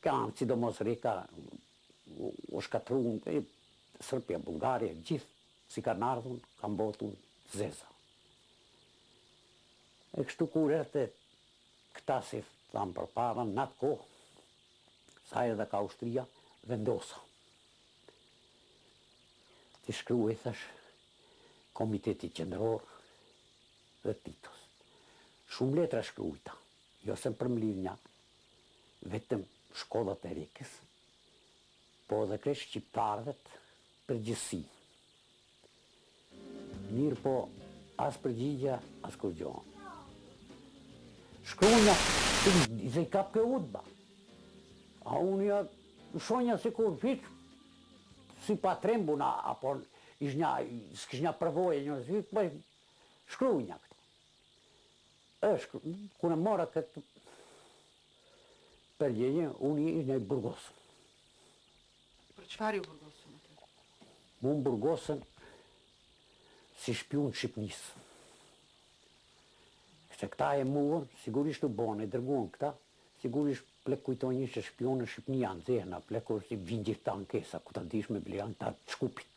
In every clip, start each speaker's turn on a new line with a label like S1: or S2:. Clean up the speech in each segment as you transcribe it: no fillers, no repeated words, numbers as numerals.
S1: kanë, sidomos Reka, u shkatru, Sërpja, Bulgaria, gjithë, si kanë ardhun, kanë botun zeza. E kështu kur e këta si thamë për para, në atë kohë, sa edhe ka Austria, vendosa. Të shkruaj, thash, Komiteti Qendror dhe Titos. Shumë letra shkrujta, jo se për mlidhnja, vetëm shkollat e Rekës, po edhe kresh shqiptarëvet përgjithësi. Mirë po, as përgjigja, as kur gjohën. Shkrujnja, i kap ke udba. A unë ja shonja se kur fiq, si pa trembuna, apo s'kish nja përvoje një zi, shkrujnja këtë. Kune mora këtë përgjigje, unë i një burgosën.
S2: Për qëfar ju burgosën?
S1: Mu më burgosën si shpion Shqipnisë. Se këta e muën, sigurisht u bone, dërguën këta, sigurisht plek kujtonjë që shpionë në Shqipnia në zehna, plekur si vinë gjithë ta ankesa, ku ta dish me blian ta të shkupit.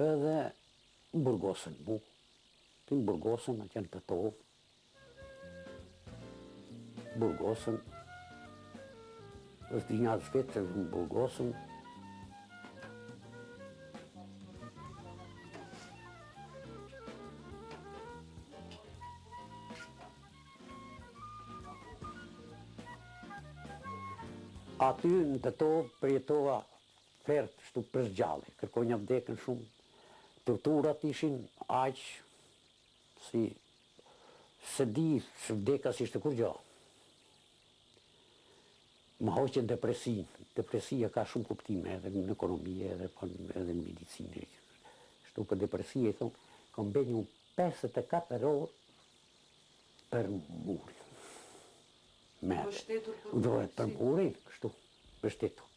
S1: Edhe më burgosën mu, të më burgosën, a qenë të tovë, burgosën, është një atë vetë që më burgosën, aty në të tovë përjetova flertë shtu përzgjalli, kërkonja vdekën shumë. Torturat ishin aqë si se di se vdeka si ishte kur gjo. Më hoqen depresin. Depresia ka shumë kuptime edhe në ekonomi edhe në medicinë. Shtu për depresia i thonë, kom benju 54 orë për murin. Për murin, kështu, bështetur.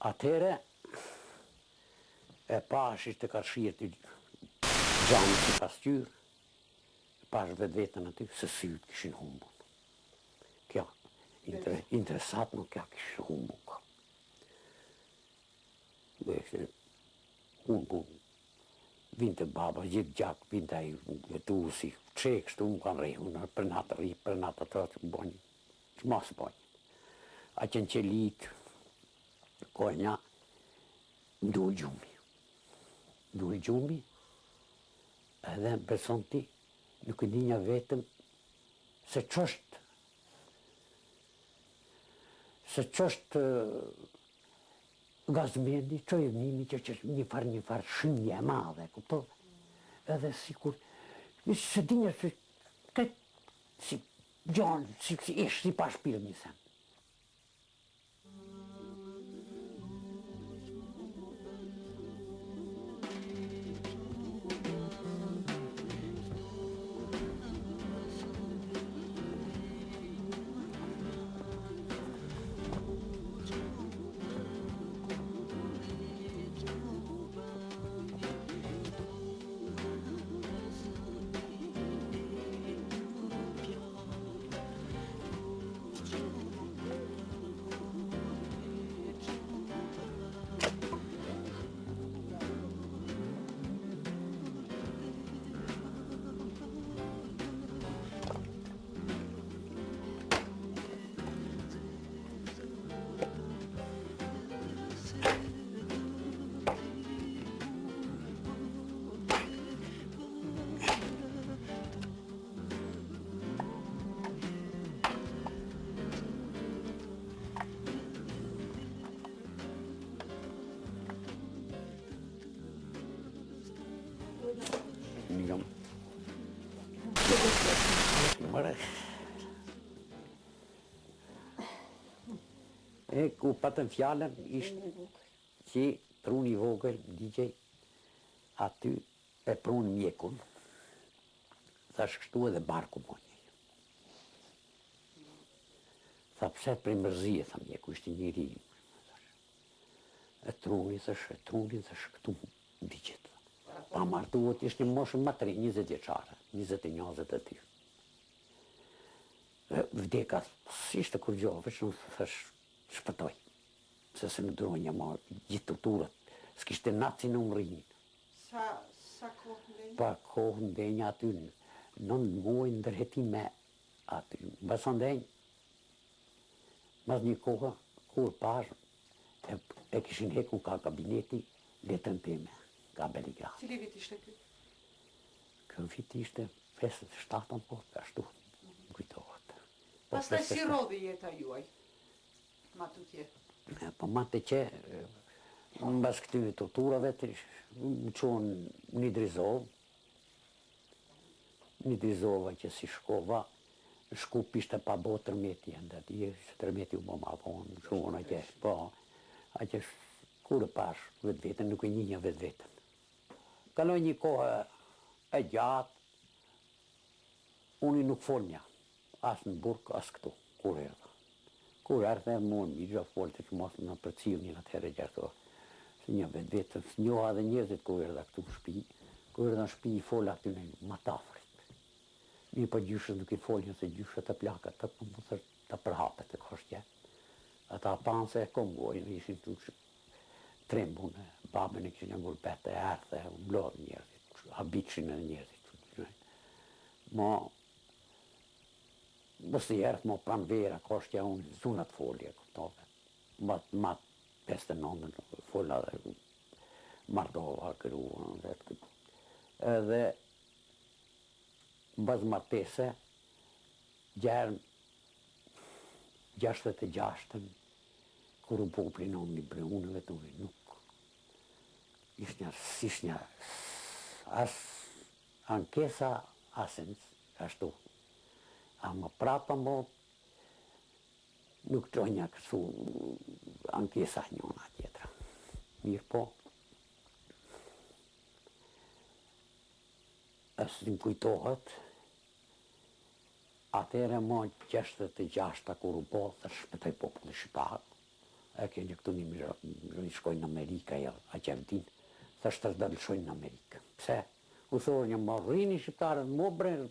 S1: Atëhere, e pash ishte ka shirë të gjanë që ka styrë, e pash vetë vetën aty, se sytë kishin humbun. Kjo, interesat nuk kja kishin humbun. Unë vinte baba, gjithë gjak, vinte a i jetu si qe, kështu më kanë rehu, për natë ri, për natë atë që më bonjë, që mos bonjë. A qenë qelitë, kohënja, nduhë gjumi. Nduhë gjumi, edhe në person ti, nuk e dinja vetëm se qështë gazmendi, që e vnimi që është një farë shënje e madhe, kupto? Edhe sikur, se dinja se këtë si gjonë, si ishë si pa shpirë një sen. E ku patën fjallën ishtë që pruni vogël, digjej, aty e prunë mjekun, thash kështu edhe barku monjë. Tha pse prej mërzije, tha mjeku, ishte njëri. E truni, thash këtu digjet. Pa martuot, ishte një moshën më të ri, 20 vjeçare, 21-22. Vdeka Si ishte kur gjohë, veç në thash, shpëtoj. Se se në dronja ma gjithë të turët, s'kishte natë si në umrinjin.
S2: Sa kohë ndenja?
S1: Pa kohë ndenja aty, në muaj ndërhetime aty. Basa ndenjë, mas një kohë, kur pashë, e kishin heku ka kabineti, letën time, ka Beligrad.
S2: Cili vit ishte ky?
S1: Kjo vit ishte 57 po, ashtu, më kujtohet.
S2: Pastaj si rodhi jeta juaj? Ma tutje.
S1: Po ma të që, në bas këtyve torturave, më qonë një drizova që si shkova, shkup ishte pa bo tërmeti, ndë tërmeti u bo ma vonë, qonë atje, po, atje kur e pash vetë vetën, nuk e njënja vetë vetën. Kaloj një kohë e gjatë, unë nuk folnja, as në burg, as këtu, kur erdha. Kur erdhe, mu në mirë, folte që mos në përcil një atëherë gjatë, se një vetë vetën, së njoha dhe njerëzit kur erdha këtu në shpi, kur erdha në shpi i fola aty në matafrit. Mi për gjyshët nuk i folnja se gjyshët të plakat, të përhapet të koshtje. Ata panë se kongojnë, ishin të trembun, babën e kështë një gulpet e erthe, mblodhë njerëzit, habitshin e njerëzit. Ma, bësë i ertë, ma pranë vera, koshtja unë, zunat folje, këtove. Ma 59 fola dhe Mardova, kërru, edhe bazë martese, gjerën 66-ën, kur u popli në një breunëve të unë nuk. Ishtë një as ankesa asens, ashtu. A më prapa më nuk të një kësu ankesa njëna tjetra. Mirë po. Asë të më kujtohet, atëre më 66-ta kur u po, të shpëtoj popullë shqiparë. E ke një këtu një mirë, shkojnë në Amerika, a qevdin, të shtë të shkojnë në Amerika. Pse? U thorë një më rrini shqiptarët, më brenë,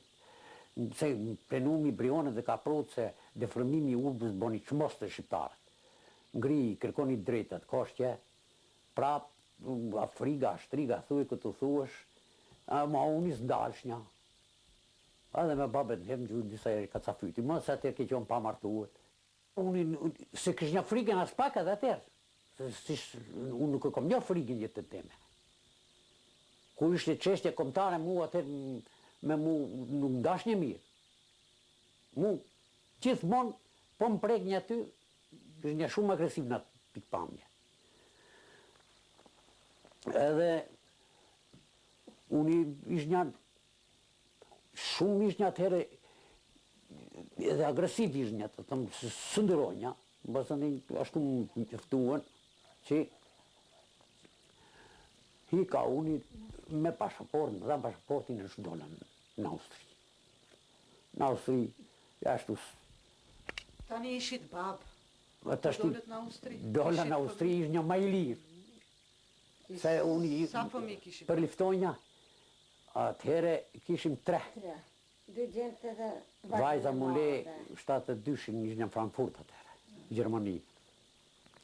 S1: se prenumi brionet dhe ka protë se defrëmimi urbës boni qmos të shqiptarët. Ngri, kërkoni drejtat, koshtje, prap, Afriga, shtriga, thuj këtu thuësh, ma unë i s'dalsh një. Edhe me babet në hemë gjurë disa eri ka ca fyti, më se atër ke qonë pa martuet. Unë, se kështë një frikën as pak edhe atër, unë nuk e kom një frikën jetë të teme. Kur ishte qeshtje komtare mu atër me mu nuk ndash një mirë. Mu, gjithmonë, po më prek një aty, është një shumë agresiv në pikpamje. Edhe, unë ishtë një, shumë ishtë një atëherë, edhe agresiv ishtë një, të thëmë, së ndëronja, bësën ashtu më njëftuën, që hika unë me pashaportin, dhe pashaportin është dollën në Austri. Në Austri, ashtu...
S2: Tani ishit babë,
S1: dollët
S2: në Austri?
S1: Dollën në Austri ishtë një ma i lirë. Se unë
S2: sa fëmi kishit?
S1: Për liftonja, atëhere kishim 3.
S3: 2 gjente dhe...
S1: Vajza mule 72 ishtë një Frankfurt atëhere, Gjermani.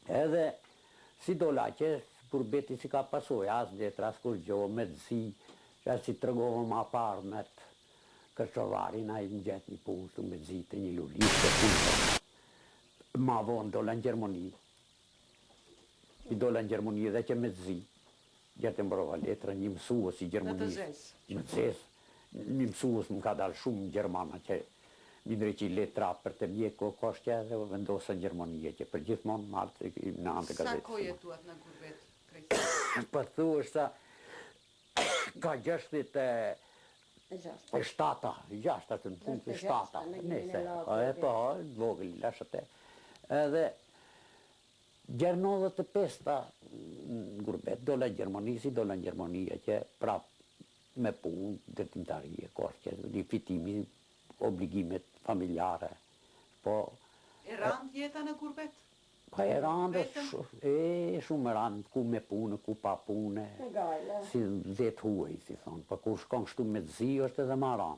S1: Edhe si dola që, për beti si ka pasoj, as letra, as kur gjohë, me dësi, që si të rëgohë ma parë me të kërqovarin, a i në gjetë një punë, të me dësi të një lullit, të punë. Ma vonë dola në Gjermani. I dola në Gjermani edhe që me dësi. Gjertë e mbrova letra, një mësuës i Gjermanisë. Në zezë. Një mësuës më ka dalë shumë në Gjermana që mi ndreqi letra për të mjeko koshtja dhe vendosa në Gjermanie që për gjithmonë martë në antë gazetë.
S2: Sa kohë jetuat në Gurbet, krejtë?
S1: Për thu është sa ka 67, 6 atë në punë të 7. Nese, po, vogël, lashët e. Edhe Gjernë 95-ta në Gurbet, dola Gjermanisi, dola në Gjermania që prap me punë, dërtimtarie, koshtje, rifitimi, obligimet familjare, po...
S2: E randë jeta në Gurbet?
S1: Po e randë, shumë e randë, ku me punë, ku pa punë, si 10 huaj, si thonë, po ku shkon kështu me zi, është edhe ma randë.